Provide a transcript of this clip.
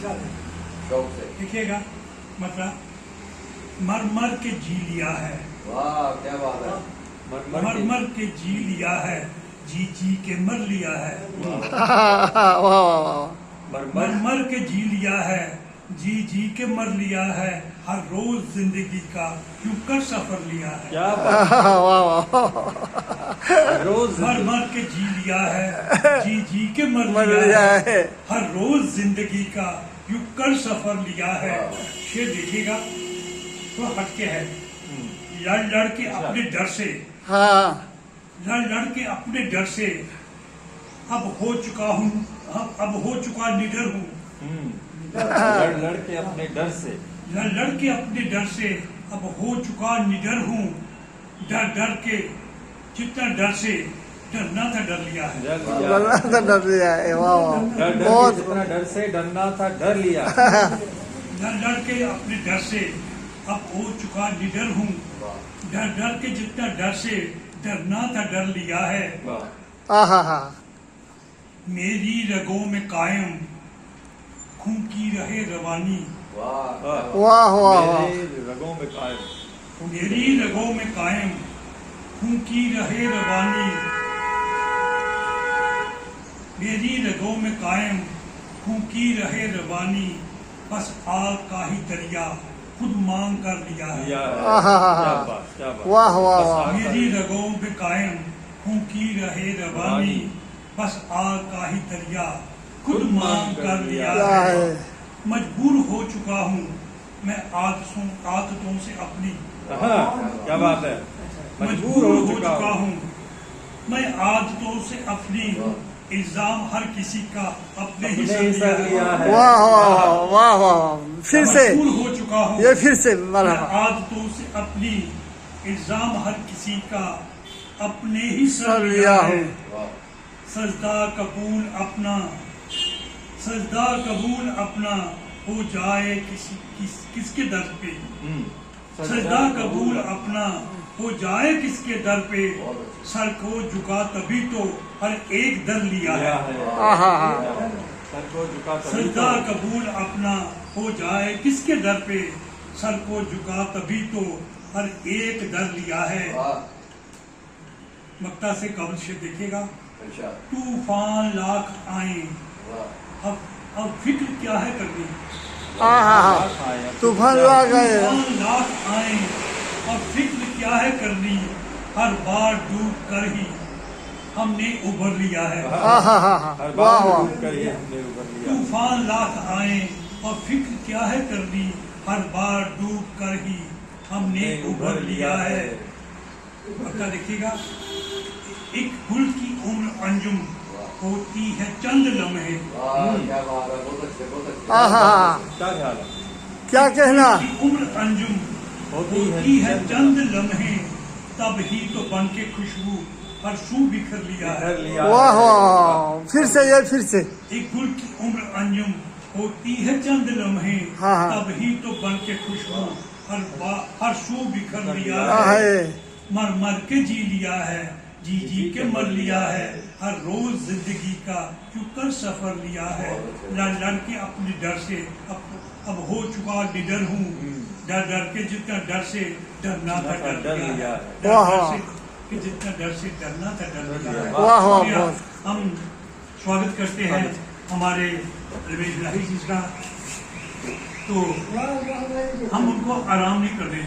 शौक से देखिएगा, मतलब मर मर के जी लिया है। वाह क्या बात है। मर मर के जी लिया है, जी जी के मर लिया है। वाह वाह। मर मर के जी लिया है, जी जी के मर लिया है। हर रोज जिंदगी का यूं कर सफर लिया है। क्या बात वाह रोज मर मर के जी लिया है, जी जी के मर मर लिया लिया है। है। हर रोज जिंदगी का यूं कर सफर लिया है। ये देखिएगा तो हटके है। लड़ लड़ के अपने डर से, हाँ लड़ लड़ के अपने डर से अब हो चुका हूँ, अब हो चुका निडर हूँ। लड़ लड़ के अपने डर से, लड़ लड़ के अपने डर से अब हो चुका निडर हूँ। डर डर के जितना डर से डरना था डर लिया है। डर लिया है। वाह वाह डर डर बहुत। के जितना डर से डरना था डर लिया। लड़ लड़ के अपने डर से अब हो चुका निडर हूँ। डर डर के जितना डर से डरना था डर लिया है। आहा हा। मेरी रगों में कायम खून की रहे रवानी। वाह वाह वाह वाह। मेरे रगों में कायम, मेरी रगों में कायम खून की रहे रवानी। मेरी रगों में कायम खून की रहे रवानी। बस आग का ही दरिया खुद मांग कर लिया है। लिया है। आहा हा क्या हा। बात क्या बात। वाह वाह बस वाह। आग का- मेरी रगों में कायम खून की रहे रवानी। बस आग का ही दरिया खुद मांग कर लिया क्या है। है। मजबूर हो चुका हूँ मैं आदतों से अपनी। हाँ, क्या बात है। मजबूर हो चुका हूँ मैं आदतों से अपनी। इल्जाम हर किसी का अपने ही अपने सर ही सर लिया लिया है। है। वाह वाह वाह वाह। फिर से मजबूर हो चुका हूँ ये फिर से मैं मरहबा। आदतों से अपनी। इल्जाम हर किसी का अपने ही सर सर लिया लिया हूँ। है। सजदा कबूल अपना, सजदा कबूल अपना हो जाए किसके दर पे। सजदा कबूल अपना हो जाए किसके दर पे। सर को झुका तभी तो हर एक दर लिया है। आहा हा। सर को झुका तभी सजदा तो- कबूल अपना हो जाए किसके दर पे। सर को झुका तभी तो हर एक दर लिया है। मक्ता से कब्र से देखिएगा। तूफान लाख आए अब फिक्र क्या है करनी। आहा हा। तूफान आ गए। तूफान लाख आए अब फिक्र क्या है करनी। हर बार डूब कर ही हमने उभर लिया है। आहा हा हा। हर वाह बार वाह। डूब कर ही हमने उभर लिया। तूफान लाख आए और फिक्र क्या है करनी। हर बार डूब कर ही हमने उभर लिया है। पक्का देखिएगा। एक फूल की उम्र अंजुम होती है चंद लम्हे। क्या बात है। बहुत अच्छे बहुत अच्छे। आहा हा। क्या ख्याल है। क्या कहना। की उम्र अंजुम होती होती है चंद लम्हे। तब ही तो बन के खुशबू हर सू बिखर लिया है। कर लिया वाह है। वाह। फिर से ये फिर से। एक फूल की उम्र अंजुम होती है चंद लम्हे। हाँ, हाँ। तब ही तो बन के खुशबू हर सू बिखर लिया आहा है। ये। मर मर के जी लिया है, जी जी के मर लिया है। हर रोज जिंदगी का क्यों कर सफर लिया है। लड़ लड़ के अपने डर से अब हो चुका निडर हूँ। डर डर के जितना डर से डरना था डर लिया है। डर वाह, डर वाह। से कि जितना डर से डरना था डर लिया है। वाह, वाह, शुक्रिया। बहुत। हम स्वागत करते हैं हमारे रमेश लाही जी का। तो हम उनको आराम नहीं कर रहे।